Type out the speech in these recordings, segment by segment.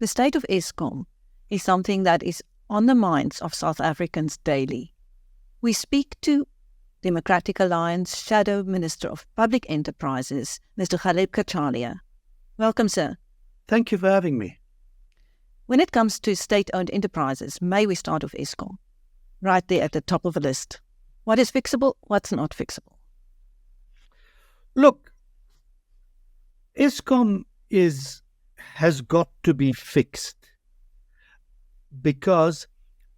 state of ESKOM is something that is on the minds of South Africans daily. We speak to Democratic Alliance Shadow Minister of Public Enterprises, Mr. Ghaleb Cachalia. Welcome, sir. Thank you for having me. When it comes to state-owned enterprises, may we start with ESKOM? Right there at the top of the list. What is fixable? What's not fixable? Look, ESKOM has got to be fixed because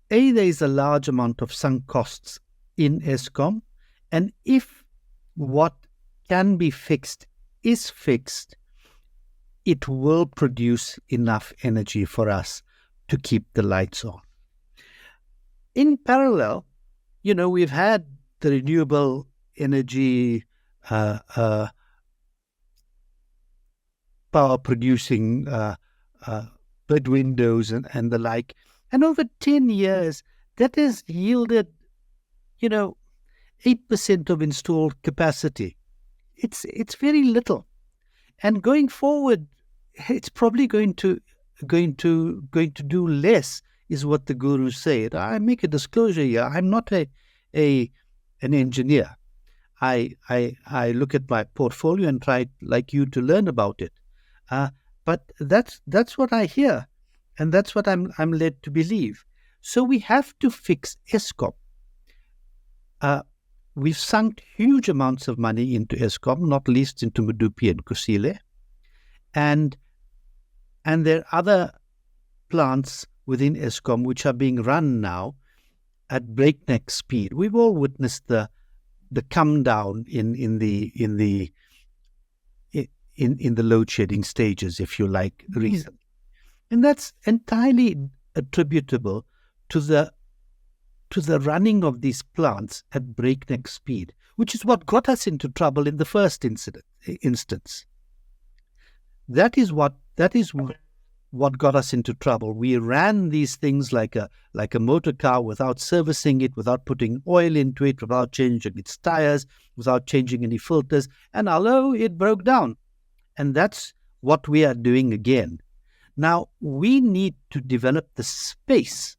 there is a large amount of sunk costs in ESKOM, and if what can be fixed is fixed, it will produce enough energy for us to keep the lights on. In parallel, we've had the renewable energy power producing bid windows and the like. And over 10 years, that has yielded, 8% of installed capacity. It's very little. And going forward, it's probably going to do less, is what the gurus say. I make a disclosure here. I'm not an engineer. I look at my portfolio and try, like you, to learn about it. But that's what I hear, and that's what I'm led to believe. So we have to fix ESKOM. We've sunk huge amounts of money into ESKOM, not least into Medupi and Kusile, and there are other plants within ESKOM which are being run now at breakneck speed. We've all witnessed the come down in the load shedding stages, if you like, recently, and that's entirely attributable to the running of these plants at breakneck speed, which is what got us into trouble in the first instance. That is what got us into trouble. We ran these things like a motor car without servicing it, without putting oil into it, without changing its tires, without changing any filters, and although it broke down. And that's what we are doing again. Now, we need to develop the space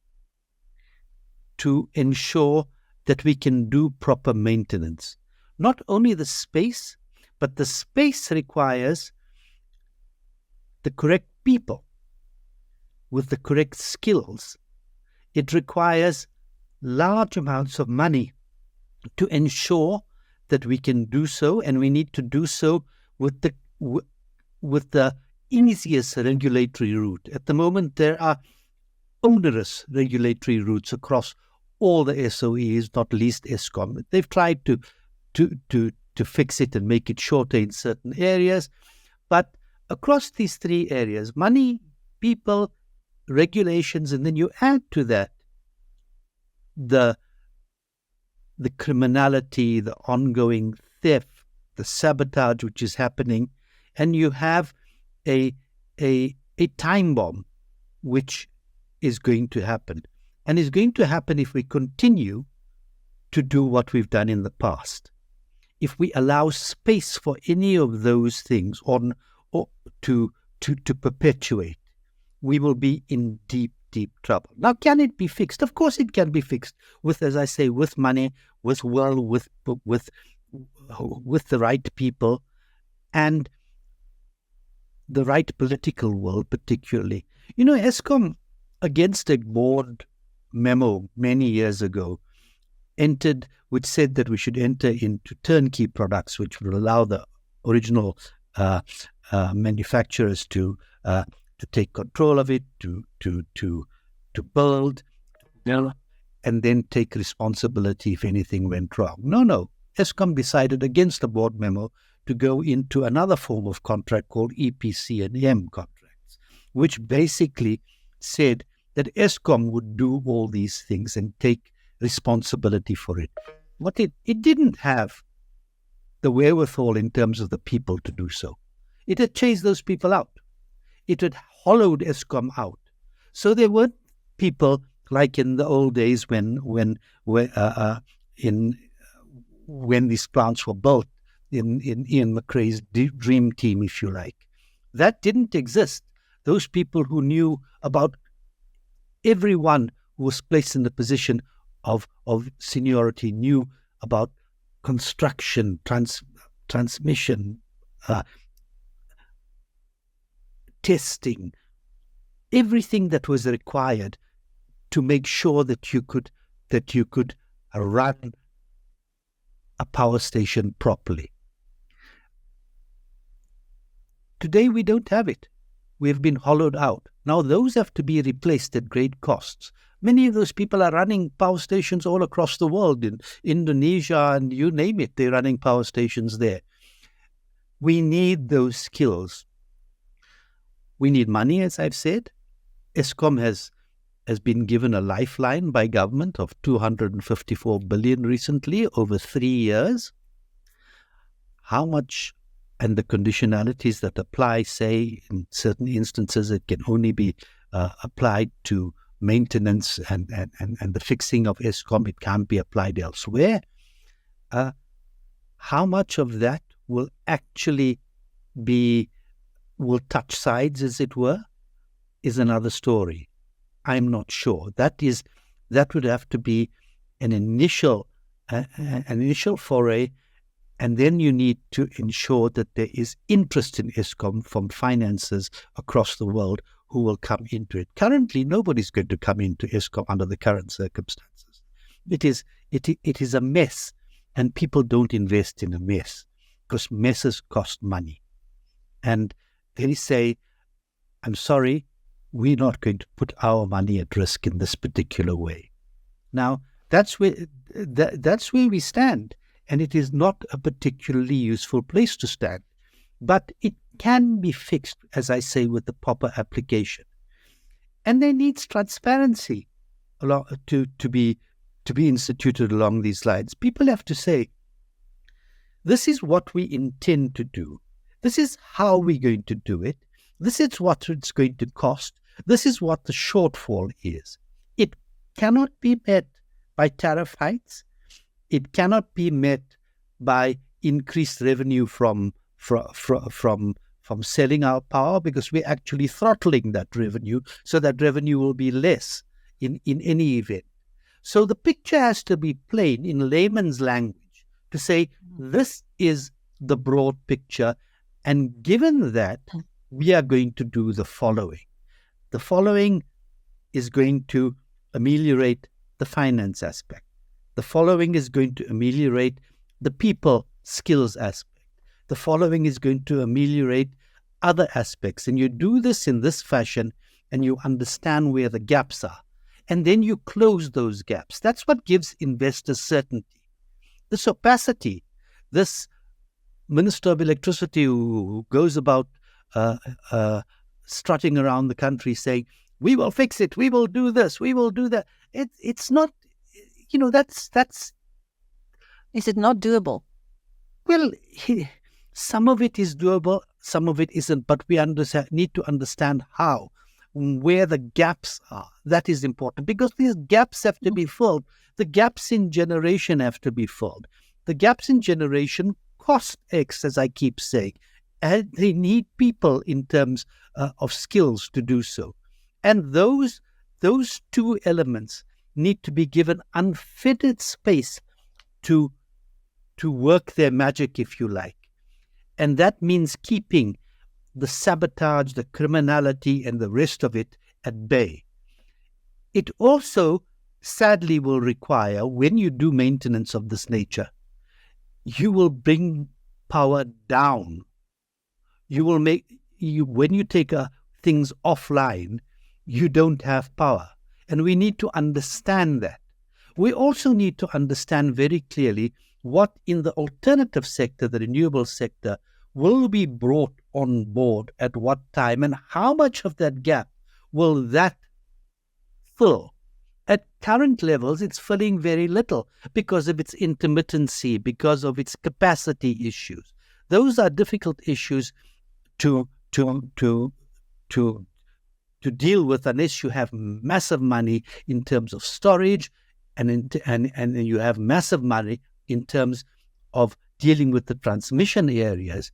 to ensure that we can do proper maintenance. Not only the space, but the space requires the correct people with the correct skills. It requires large amounts of money to ensure that we can do so, and we need to do so with the easiest regulatory route. At the moment, there are onerous regulatory routes across all the SOEs, not least ESKOM. They've tried to fix it and make it shorter in certain areas, but across these three areas, money, people, regulations, and then you add to that the criminality, the ongoing theft, the sabotage which is happening, and you have a time bomb which is going to happen. And is going to happen if we continue to do what we've done in the past. If we allow space for any of those things or to perpetuate, we will be in deep, deep trouble. Now, can it be fixed? Of course it can be fixed with, as I say, with money, with the right people, and the right political will, particularly. ESKOM, against a board memo many years ago, which said that we should enter into turnkey products, which would allow the original manufacturers to take control of it, to build, and then take responsibility if anything went wrong. No. ESKOM decided against the board memo to go into another form of contract called EPC and M contracts, which basically said that ESKOM would do all these things and take responsibility for it. But it didn't have the wherewithal in terms of the people to do so. It had chased those people out. It had hollowed ESKOM out. So there weren't people like in the old days when these plants were built in Ian McRae's dream team, if you like. That didn't exist. those people who knew about everyone who was placed in the position of seniority, knew about construction, transmission, testing, everything that was required to make sure that you could run a power station properly. Today we don't have it. We have been hollowed out. Now those have to be replaced at great costs. Many of those people are running power stations all across the world, in Indonesia and you name it, they're running power stations there. We need those skills. We need money, as I've said. ESKOM has been given a lifeline by government of 254 billion recently over 3 years. How much, and the conditionalities that apply, say in certain instances it can only be applied to maintenance and the fixing of ESKOM, it can't be applied elsewhere. How much of that will actually will touch sides, as it were, is another story. I'm not sure. That would have to be an initial foray, and then you need to ensure that there is interest in ESKOM from financiers across the world who will come into it. Currently, nobody's going to come into ESKOM under the current circumstances. It is a mess, and people don't invest in a mess because messes cost money. And they say, I'm sorry, we're not going to put our money at risk in this particular way. Now, that's where we stand, and it is not a particularly useful place to stand. But it can be fixed, as I say, with the proper application. And there needs transparency to be instituted along these lines. People have to say, this is what we intend to do. This is how we're going to do it. This is what it's going to cost. This is what the shortfall is. It cannot be met by tariff hikes. It cannot be met by increased revenue from selling our power, because we're actually throttling that revenue, so that revenue will be less in any event. So the picture has to be plain in layman's language to say, this is the broad picture, and given that, we are going to do the following. The following is going to ameliorate the finance aspect. The following is going to ameliorate the people skills aspect. The following is going to ameliorate other aspects. And you do this in this fashion, and you understand where the gaps are. And then you close those gaps. That's what gives investors certainty. This opacity, this Minister of Electricity who goes about strutting around the country saying, we will fix it, we will do this, we will do that. It's not, that's... Is it not doable? Well, some of it is doable, some of it isn't, but we need to understand how, where the gaps are. That is important, because these gaps have to be filled. The gaps in generation have to be filled. The gaps in generation cost X, as I keep saying, and they need people in terms of skills to do so. And those two elements need to be given unfettered space to work their magic, if you like. And that means keeping the sabotage, the criminality, and the rest of it at bay. It also, sadly, will require, when you do maintenance of this nature, you will bring power down. You will when you take things offline, you don't have power. And we need to understand that. We also need to understand very clearly what in the alternative sector, the renewable sector, will be brought on board at what time, and how much of that gap will that fill. At current levels, it's filling very little because of its intermittency, because of its capacity issues. Those are difficult issues to deal with unless you have massive money in terms of storage, and you have massive money in terms of dealing with the transmission areas,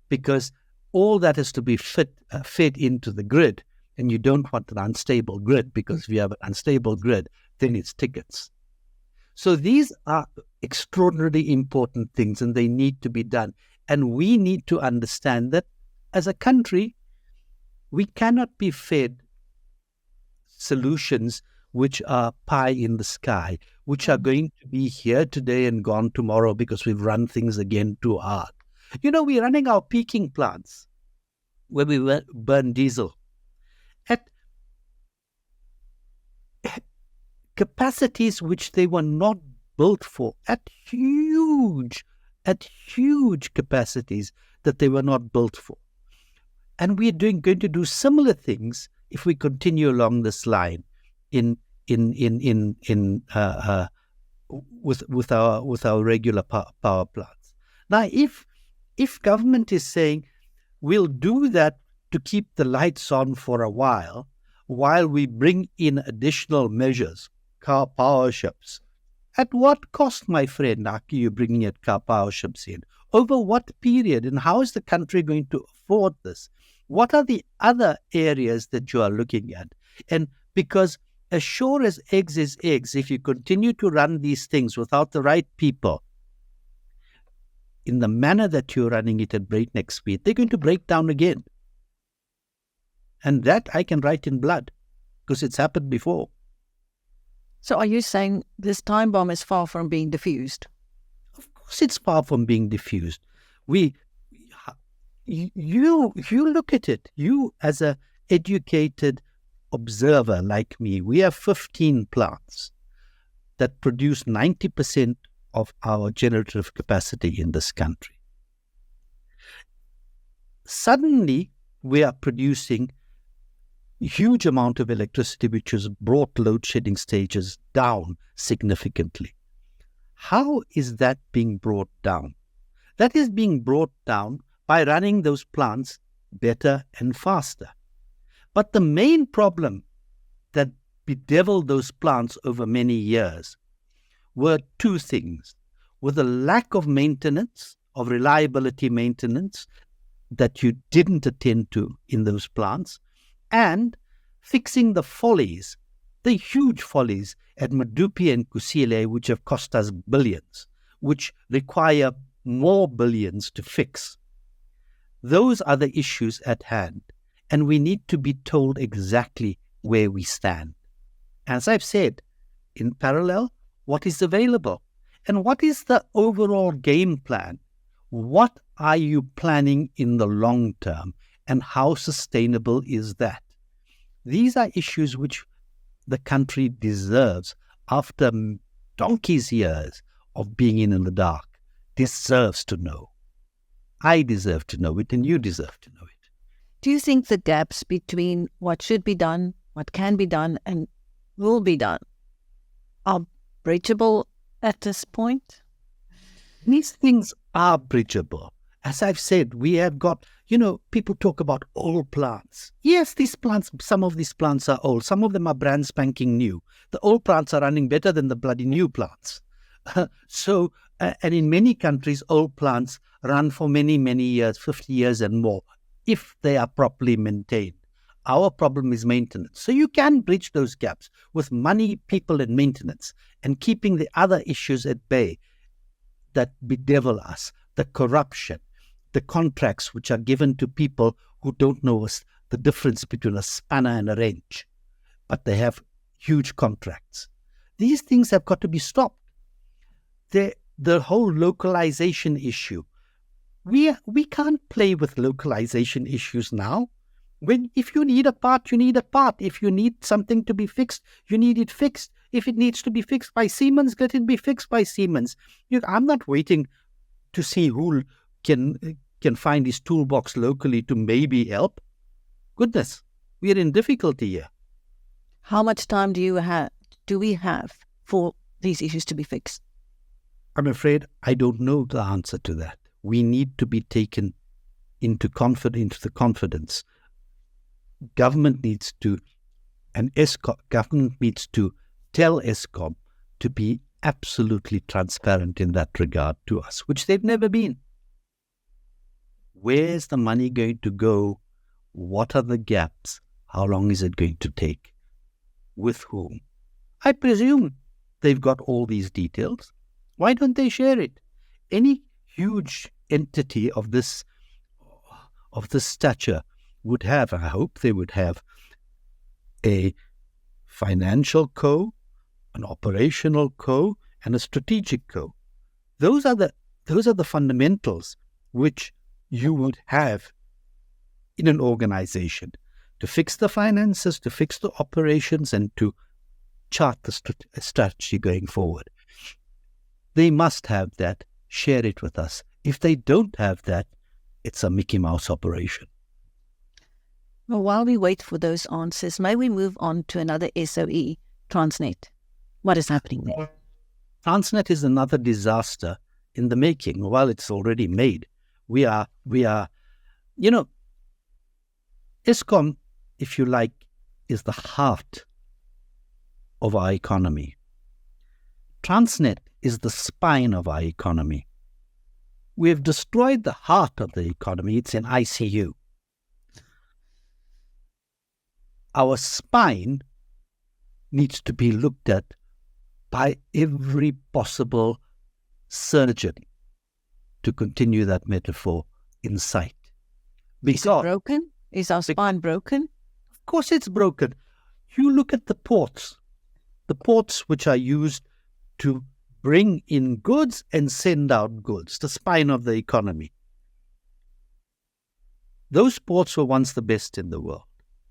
because all that is to be fed into the grid, and you don't want an unstable grid, because if you have an unstable grid, then it's tickets. So these are extraordinarily important things, and they need to be done. And we need to understand that as a country, we cannot be fed solutions which are pie in the sky, which are going to be here today and gone tomorrow because we've run things again too hard. We're running our peaking plants where we burn diesel at capacities which they were not built for, at huge capacities that they were not built for. And we're going to do similar things if we continue along this line with our regular power plants. Now, if government is saying we'll do that to keep the lights on for a while we bring in additional measures, car power ships, at what cost, my friend, are you bringing in car power ships in? Over what period? And how is the country going to afford this? What are the other areas that you are looking at? And because as sure as eggs is eggs, if you continue to run these things without the right people, in the manner that you're running it at breakneck speed, they're going to break down again. And that I can write in blood, because it's happened before. So are you saying this time bomb is far from being diffused? Of course it's far from being diffused. You look at it, you as an educated observer like me, we have 15 plants that produce 90% of our generative capacity in this country. Suddenly, we are producing a huge amount of electricity, which has brought load shedding stages down significantly. How is that being brought down? That is being brought down by running those plants better and faster. But the main problem that bedeviled those plants over many years were two things: were the lack of maintenance, of reliability maintenance that you didn't attend to in those plants, and fixing the follies, the huge follies at Medupi and Kusile, which have cost us billions, which require more billions to fix. Those are the issues at hand, and we need to be told exactly where we stand. As I've said, in parallel, what is available? And what is the overall game plan? What are you planning in the long term, and how sustainable is that? These are issues which the country deserves, after donkey's years of being in the dark, deserves to know. I deserve to know it, and you deserve to know it. Do you think the gaps between what should be done, what can be done, and will be done are bridgeable at this point? These things are bridgeable. As I've said, we have got, people talk about old plants. Yes, these plants, some of these plants are old. Some of them are brand spanking new. The old plants are running better than the bloody new plants. And in many countries, old plants run for many, many years, 50 years and more, if they are properly maintained. Our problem is maintenance. So you can bridge those gaps with money, people, and maintenance, and keeping the other issues at bay that bedevil us: the corruption, the contracts which are given to people who don't know the difference between a spanner and a wrench, but they have huge contracts. These things have got to be stopped. The whole localization issue. We can't play with localization issues now. If you need a part, you need a part. If you need something to be fixed, you need it fixed. If it needs to be fixed by Siemens, let it be fixed by Siemens. I'm not waiting to see who can find his toolbox locally to maybe help. Goodness, we are in difficulty here. How much time do we have for these issues to be fixed? I'm afraid I don't know the answer to that. We need to be taken into the confidence. Government needs to tell ESKOM to be absolutely transparent in that regard to us, which they've never been. Where's the money going to go? What are the gaps? How long is it going to take? With whom? I presume they've got all these details. Why don't they share it? Any huge entity of this stature would have, I hope they would have, a financial co, an operational co, and a strategic co. Those are the fundamentals which you would have in an organization to fix the finances, to fix the operations, and to chart the strategy going forward. They must have that. Share it with us. If they don't have that, it's a Mickey Mouse operation. Well, while we wait for those answers, may we move on to another SOE, Transnet? What is happening there? Transnet is another disaster in the making. While it's already made, we are, ESKOM, if you like, is the heart of our economy. Transnet is the spine of our economy. We have destroyed the heart of the economy. It's in ICU. Our spine needs to be looked at by every possible surgeon, to continue that metaphor, in sight. Is it broken? Is our spine broken? Of course it's broken. You look at the ports which are used to bring in goods and send out goods, the spine of the economy. Those ports were once the best in the world.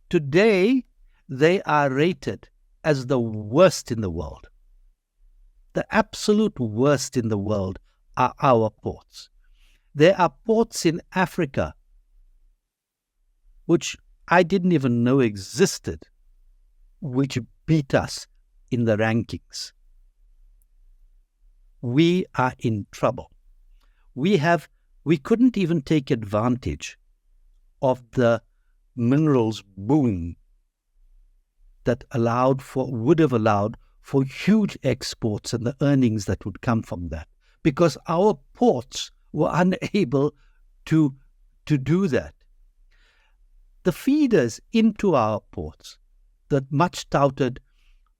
Today, they are rated as the worst in the world. The absolute worst in the world are our ports. There are ports in Africa which I didn't even know existed, which beat us in the rankings. We are in trouble. We couldn't even take advantage of the minerals boom that would have allowed for huge exports and the earnings that would come from that, because our ports were unable to do that. The feeders into our ports, the much touted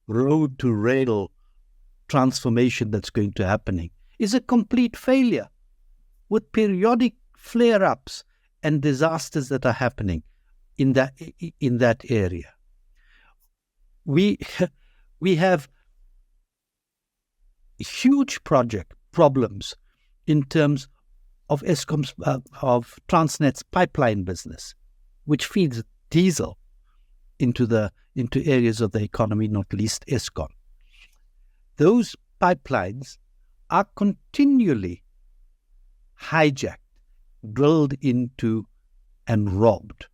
road to rail transformation that's going to happening, is a complete failure, with periodic flare-ups and disasters that are happening in that area. We have huge problems in terms of ESKOM's of Transnet's pipeline business, which feeds diesel into areas of the economy, not least ESKOM. Those pipelines are continually hijacked, drilled into, and robbed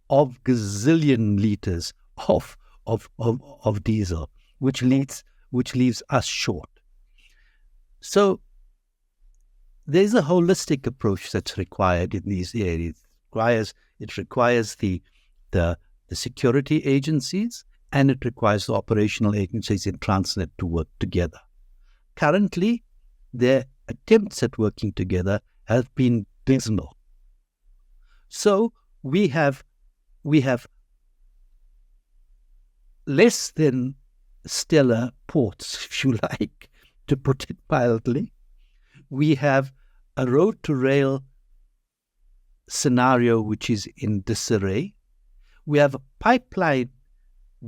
of gazillion liters of diesel, which leaves us short. So there's a holistic approach that's required in these areas. It requires the security agencies, and it requires the operational agencies in Transnet to work together. Currently, their attempts at working together have been dismal. So we have less than stellar ports, if you like, to put it mildly. We have a road to rail scenario which is in disarray. We have a pipeline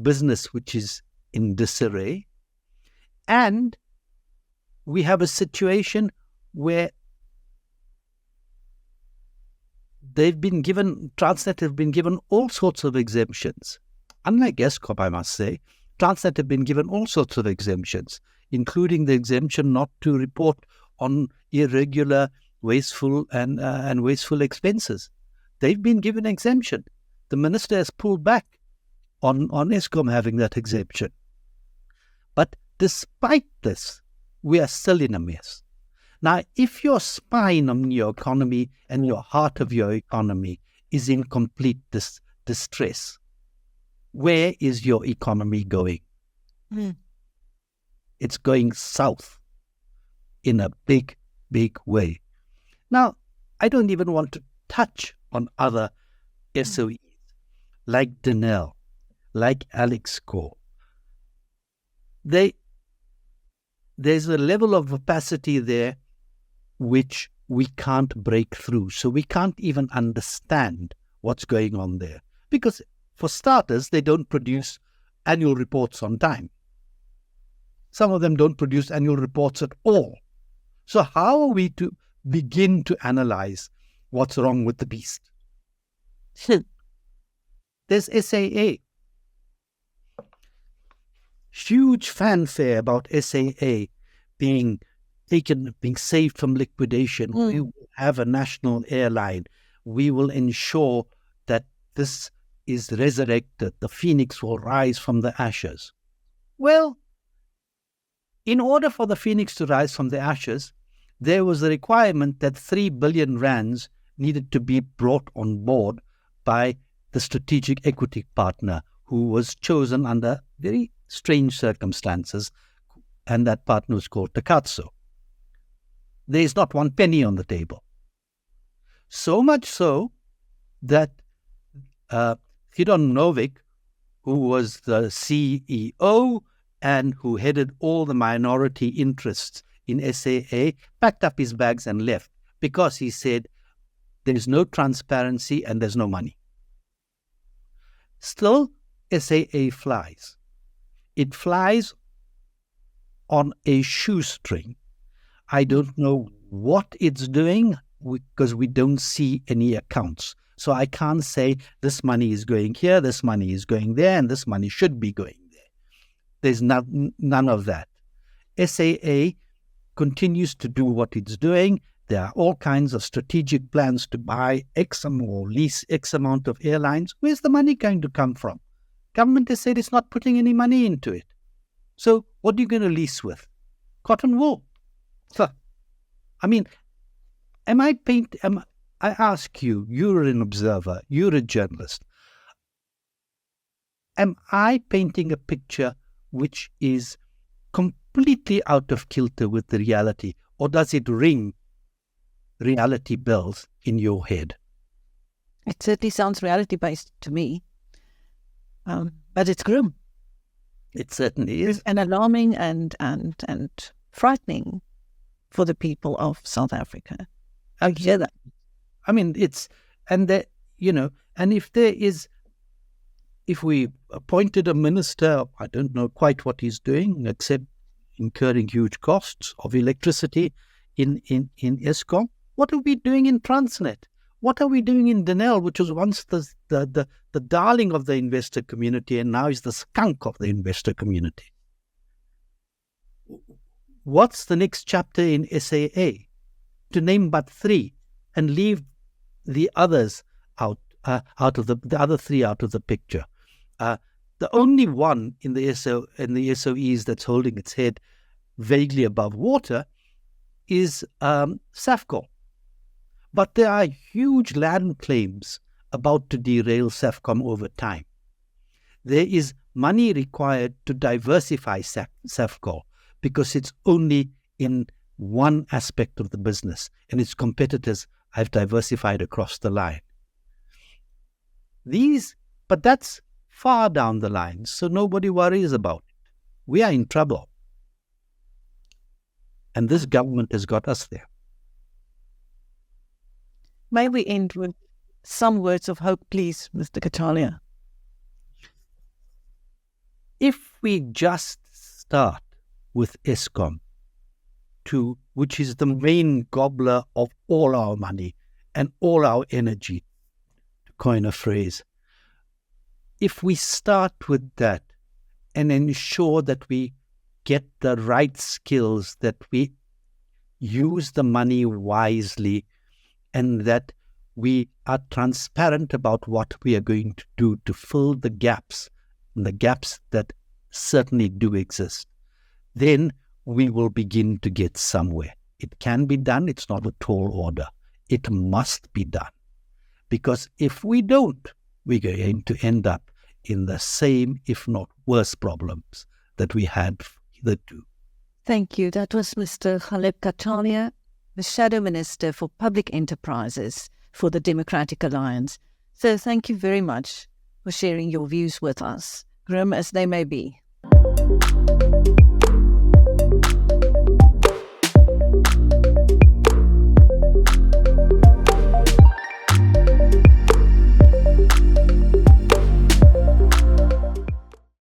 business which is in disarray. And we have a situation where Transnet have been given all sorts of exemptions. Unlike ESKOM, I must say, Transnet have been given all sorts of exemptions, including the exemption not to report on irregular, wasteful and wasteful expenses. They've been given exemption. The minister has pulled back on ESKOM having that exemption. But despite this, we are still in a mess. Now, if your spine on your economy and your heart of your economy is in complete distress, where is your economy going? It's going south in a big, big way. Now, I don't even want to touch on other SOEs like DENEL, like ESKOM. There's a level of opacity there which we can't break through. So we can't even understand what's going on there. Because for starters, they don't produce annual reports on time. Some of them don't produce annual reports at all. So how are we to begin to analyze what's wrong with the beast? There's SAA. Huge fanfare about SAA being saved from liquidation. We will have a national airline. We will ensure that this is resurrected. The phoenix will rise from the ashes. Well, in order for the phoenix to rise from the ashes, there was a requirement that 3 billion rands needed to be brought on board by the strategic equity partner who was chosen under very strange circumstances, and that partner was called Takatso. There is not 1 penny on the table. So much so that Hidon Novik, who was the CEO and who headed all the minority interests in SAA, packed up his bags and left because he said there is no transparency and there's no money. Still, SAA flies. It flies on a shoestring. I don't know what it's doing because we don't see any accounts. So I can't say this money is going here, this money is going there, and this money should be going there. There's none of that. SAA continues to do what it's doing. There are all kinds of strategic plans to buy X or lease X amount of airlines. Where's the money going to come from? Government has said it's not putting any money into it. So what are you going to lease with? Cotton wool. So, I mean, I ask you, you're an observer, you're a journalist. Am I painting a picture which is completely out of kilter with the reality, or does it ring reality bells in your head? It certainly sounds reality-based to me, but it's grim. It certainly is. And alarming and frightening for the people of South Africa. I hear that. I mean, and if we appointed a minister, I don't know quite what he's doing, except incurring huge costs of electricity in ESKOM. What are we doing in Transnet? What are we doing in DENEL, which was once the darling of the investor community and now is the skunk of the investor community? What's the next chapter in SAA? To name but 3 and leave the others out of the other 3 out of the picture. The only one in the SOEs that's holding its head vaguely above water is SAFCOL. But there are huge land claims about to derail SAFCOM over time. There is money required to diversify SAFCOL because it's only in one aspect of the business and its competitors have diversified across the line. But that's far down the line, so nobody worries about it. We are in trouble. And this government has got us there. May we end with some words of hope, please, Mr. Cachalia? If we just start with ESKOM, which is the main gobbler of all our money and all our energy, to coin a phrase, if we start with that and ensure that we get the right skills, that we use the money wisely, and that we are transparent about what we are going to do to fill the gaps that certainly do exist, then we will begin to get somewhere. It can be done. It's not a tall order. It must be done. Because if we don't, we're going to end up in the same, if not worse, problems that we had hitherto. Thank you. That was Mr. Ghaleb Cachalia, the Shadow Minister for Public Enterprises, for the Democratic Alliance. So thank you very much for sharing your views with us, grim as they may be.